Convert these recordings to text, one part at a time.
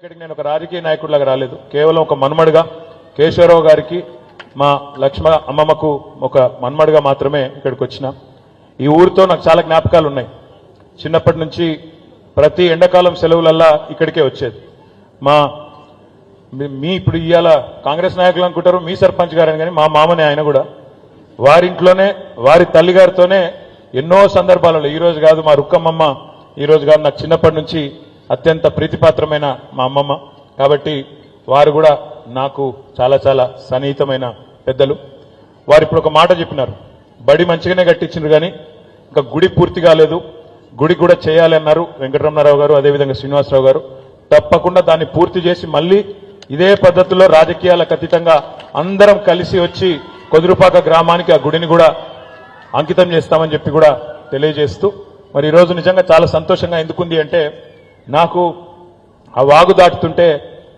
ఇక్కడికి నేను ఒక రాజకీయ నాయకుడిలాగా రాలేదు. కేవలం ఒక మన్మడుగా కేశవరావు గారికి మా లక్ష్మ అమ్మమ్మకు ఒక మన్మడుగా మాత్రమే ఇక్కడికి వచ్చిన. ఈ ఊరితో నాకు చాలా జ్ఞాపకాలు ఉన్నాయి. చిన్నప్పటి నుంచి ప్రతి ఎండాకాలం సెలవులల్లా ఇక్కడికే వచ్చేది. మీ ఇప్పుడు ఇవాళ కాంగ్రెస్ నాయకులు అనుకుంటారు మీ సర్పంచ్ గారని, కానీ మా మామనే ఆయన కూడా వారింట్లోనే వారి తల్లిగారితోనే ఎన్నో సందర్భాలలో, ఈ రోజు కాదు మా రుక్కమ్మమ్మ, ఈ రోజు కాదు నాకు చిన్నప్పటి నుంచి అత్యంత ప్రీతిపాత్రమైన మా అమ్మమ్మ. కాబట్టి వారు కూడా నాకు చాలా చాలా సన్నిహితమైన పెద్దలు. వారు ఇప్పుడు ఒక మాట చెప్పినారు, బడి మంచిగానే కట్టించారు కానీ ఇంకా గుడి పూర్తి కాలేదు, గుడి కూడా చేయాలి అన్నారు వెంకటరమణారావు గారు, అదేవిధంగా శ్రీనివాసరావు గారు. తప్పకుండా దాన్ని పూర్తి చేసి మళ్ళీ ఇదే పద్ధతిలో రాజకీయాలకు అతీతంగా అందరం కలిసి వచ్చి కొదురుపాక గ్రామానికి ఆ గుడిని కూడా అంకితం చేస్తామని చెప్పి కూడా తెలియజేస్తూ, మరి ఈరోజు నిజంగా చాలా సంతోషంగా ఎందుకుంది అంటే, నాకు ఆ వాగు దాటుతుంటే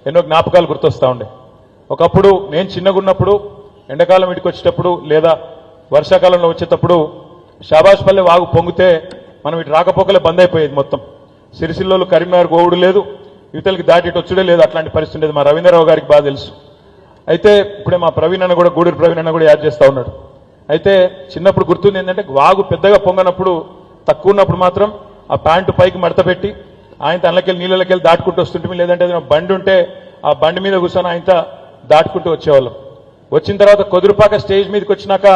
ఎన్నో జ్ఞాపకాలు గుర్తొస్తా ఉండే. ఒకప్పుడు నేను చిన్నగున్నప్పుడు ఎండాకాలం ఇంటికి వచ్చేటప్పుడు లేదా వర్షాకాలంలో వచ్చేటప్పుడు షాబాష్పల్లె వాగు పొంగితే మనం ఇటు రాకపోకలే బంద్ అయిపోయేది. మొత్తం సిరిసిల్లోలు కరీంనగర్ గోవుడు లేదు, యువతలకి దాటి ఇటు వచ్చుడే లేదు, అట్లాంటి పరిస్థితి ఉండేది. మా రవీంద్రరావు గారికి బాగా తెలుసు. అయితే ఇప్పుడే మా ప్రవీణ్ అన్న కూడా, గూడూరు ప్రవీణ్ అన్న కూడా యాడ్ చేస్తా ఉన్నాడు. అయితే చిన్నప్పుడు గుర్తుంది ఏంటంటే, వాగు పెద్దగా పొంగనప్పుడు, తక్కువ ఉన్నప్పుడు మాత్రం ఆ ప్యాంటు పైకి మడత పెట్టి ఆయన తనకెళ్ళి నీళ్ళకెళ్ళి దాటుకుంటూ వస్తుంటే, లేదంటే ఏదైనా బండి ఉంటే ఆ బండి మీద కూర్చొని ఆయన దాటుకుంటూ వచ్చేవాళ్ళం. వచ్చిన తర్వాత కొదురుపాక స్టేజ్ మీదకి వచ్చినాక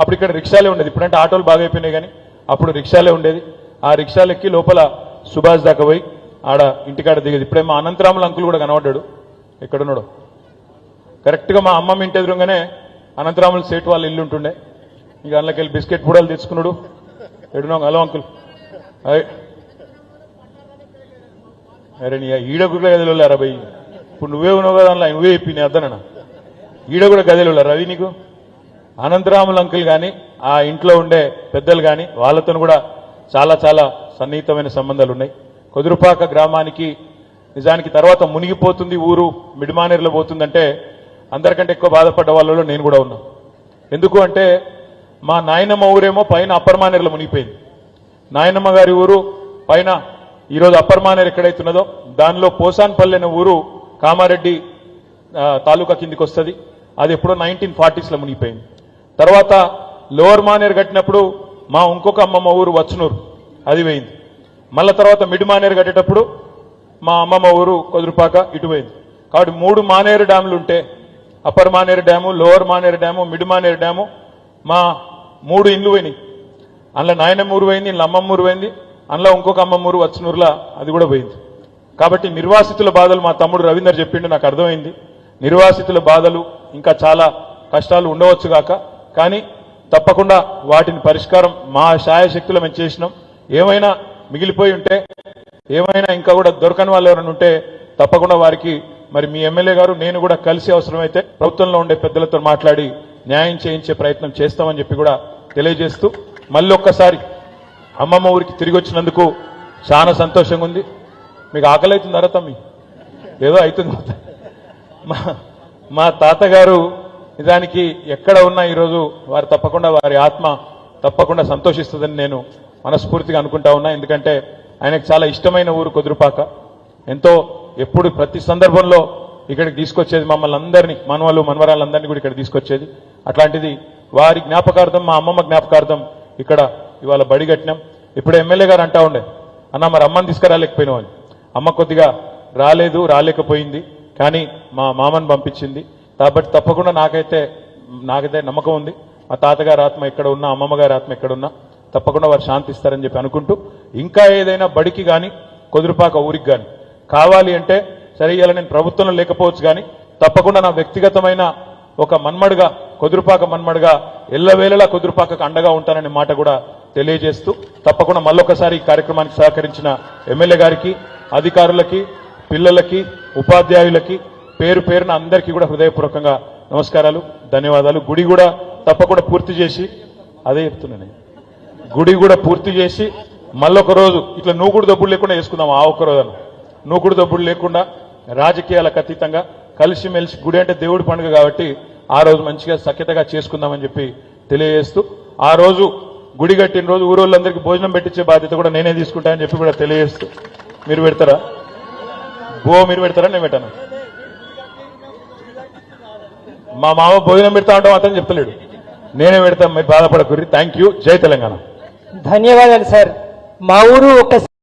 అప్పుడు ఇక్కడ రిక్షాలే ఉండేది. ఇప్పుడంటే ఆటోలు బాగా అయిపోయినాయి, కానీ అప్పుడు రిక్షాలే ఉండేది. ఆ రిక్షాలు ఎక్కి లోపల సుభాష్ దాకా పోయి ఆడ ఇంటికాడ దిగేది. ఇప్పుడే మా అనంతరాముల అంకుల్ కూడా కనబడ్డాడు, ఎక్కడున్నాడు, కరెక్ట్గా మా అమ్మమ్మ ఇంటి ఎదురుగానే అనంతరాముల సేటు వాళ్ళ ఇల్లు ఉంటుండే. ఇక అందులోకెళ్ళి బిస్కెట్ పూడలు తెచ్చుకున్నాడు. ఎడున్నాం, హలో అంకుల్, అరే నీ ఈడ కూడా గదిలో లేరా భయ్, ఇప్పుడు నువ్వే ఉన్నావు కదా అందులో, నువ్వే చెప్పి నీ అద్దనన్నా, ఈడ కూడా గదిలో రవి నీకు. అనంతరాముల అంకుల్ కానీ ఆ ఇంట్లో ఉండే పెద్దలు కానీ వాళ్ళతో కూడా చాలా చాలా సన్నిహితమైన సంబంధాలు ఉన్నాయి. కొదురుపాక గ్రామానికి నిజానికి తర్వాత మునిగిపోతుంది ఊరు, మిడిమానేరులో పోతుందంటే అందరికంటే ఎక్కువ బాధపడ్డ వాళ్ళలో నేను కూడా ఉన్నా. ఎందుకు అంటే, మా నాయనమ్మ ఊరేమో పైన అప్పర్ మానేరులో మునిగిపోయింది. నాయనమ్మ గారి ఊరు పైన ఈరోజు అప్పర్ మానేరు ఎక్కడైతున్నదో దానిలో పోసాన్పల్లి అనే ఊరు కామారెడ్డి తాలూకా కిందికి వస్తుంది. అది ఎప్పుడో 1940s మునిగిపోయింది. తర్వాత లోవర్ మానేరు కట్టినప్పుడు మా ఇంకొక అమ్మమ్మ ఊరు వచ్చనూరు, అది పోయింది. మళ్ళా తర్వాత మిడ్ మానేరు కట్టేటప్పుడు మా అమ్మమ్మ ఊరు కొదురుపాక ఇటు పోయింది. కాబట్టి 3 మానేరు డ్యాములు ఉంటే, upper Maneru dam, lower Maneru dam, mid Maneru dam, మా 3 ఇండ్లు పోయినాయి. అందులో నాయనమ్మ ఊరు పోయింది, ఇంట్లో అమ్మమ్మ ఊరు పోయింది, అందులో ఇంకొక అమ్మమ్మ ఊరు వచ్చనూరులా అది కూడా పోయింది. కాబట్టి నిర్వాసితుల బాధలు మా తమ్ముడు రవీందర్ చెప్పిండు, నాకు అర్థమైంది. నిర్వాసితుల బాధలు ఇంకా చాలా కష్టాలు ఉండవచ్చు గాక, కానీ తప్పకుండా వాటిని పరిష్కారం మా శాయశక్తులు మేము చేసినాం. ఏమైనా మిగిలిపోయి ఉంటే, ఏమైనా ఇంకా కూడా దొరకని వాళ్ళు ఎవరైనా ఉంటే తప్పకుండా వారికి మరి మీ ఎమ్మెల్యే గారు నేను కూడా కలిసి అవసరమైతే ప్రభుత్వంలో ఉండే పెద్దలతో మాట్లాడి న్యాయం చేయించే ప్రయత్నం చేస్తామని చెప్పి కూడా తెలియజేస్తూ, మళ్ళీ ఒక్కసారి అమ్మమ్మ ఊరికి తిరిగి వచ్చినందుకు చాలా సంతోషంగా ఉంది. మీకు ఆకలి అవుతుందా తమ్మి? ఏదో అవుతుంది. మా తాతగారు నిజానికి ఎక్కడ ఉన్నా ఈరోజు వారు తప్పకుండా వారి ఆత్మ తప్పకుండా సంతోషిస్తుందని నేను మనస్ఫూర్తిగా అనుకుంటా ఉన్నా. ఎందుకంటే ఆయనకు చాలా ఇష్టమైన ఊరు కొదురుపాక. ఎంతో ఎప్పుడు ప్రతి సందర్భంలో ఇక్కడికి తీసుకొచ్చేది మమ్మల్ని అందరినీ, మనవలు మనవరాళ్ళందరినీ కూడా ఇక్కడ తీసుకొచ్చేది. అట్లాంటిది వారి జ్ఞాపకార్థం, మా అమ్మమ్మ జ్ఞాపకార్థం ఇక్కడ ఇవాళ బడి కట్టినాం. ఇప్పుడు ఎమ్మెల్యే గారు అంటా ఉండే, అన్న మరి అమ్మని తీసుకురాలేకపోయినావు అని. అమ్మ కొద్దిగా రాలేకపోయింది, కానీ మా మామని పంపించింది. కాబట్టి తప్పకుండా నాకైతే నమ్మకం ఉంది, మా తాతగారి ఆత్మ ఎక్కడ ఉన్నా, అమ్మమ్మ గారి ఆత్మ ఎక్కడ ఉన్నా తప్పకుండా వారు శాంతిస్తారని చెప్పి అనుకుంటూ, ఇంకా ఏదైనా బడికి కానీ కొదురుపాక ఊరికి కానీ కావాలి అంటే, సరే ఇలా నేను ప్రభుత్వంలో లేకపోవచ్చు కానీ తప్పకుండా నా వ్యక్తిగతమైన ఒక మన్మడుగా, కొదురుపాక మన్మడుగా ఎల్లవేళలా కొదురుపాకకు అండగా ఉంటాననే మాట కూడా తెలియజేస్తూ, తప్పకుండా మళ్ళొకసారి ఈ కార్యక్రమానికి సహకరించిన ఎమ్మెల్యే గారికి, అధికారులకి, పిల్లలకి, ఉపాధ్యాయులకి పేరు పేరున అందరికీ కూడా హృదయపూర్వకంగా నమస్కారాలు, ధన్యవాదాలు. గుడి కూడా తప్పకుండా పూర్తి చేసి, అదే చెప్తున్నాను, గుడి కూడా పూర్తి చేసి మళ్ళొక రోజు ఇట్లా నూకుడు దబ్బుడు లేకుండా వేసుకుందాం. ఆ ఒక్కరోజు నూకుడు దబ్బుడు లేకుండా రాజకీయాలకు అతీతంగా కలిసిమెలిసి, గుడి అంటే దేవుడి పండుగ కాబట్టి ఆ రోజు మంచిగా సఖ్యతగా చేసుకుందామని చెప్పి తెలియజేస్తూ, ఆ రోజు గుడి కట్టిన రోజు ఊరోళ్ళందరికీ భోజనం పెట్టించే బాధ్యత కూడా నేనే తీసుకుంటానని చెప్పి కూడా తెలియజేస్తూ, మీరు పెడతారా? బువ్వ మీరు పెడతారా నేను పెట్టాను మా మామ భోజనం పెడతా ఉంటాం అతను చెప్తలేడు నేనే పెడతాం మీరు బాధపడకూరి థ్యాంక్ యూ జై తెలంగాణ ధన్యవాదాలు సార్. మా ఊరు ఒక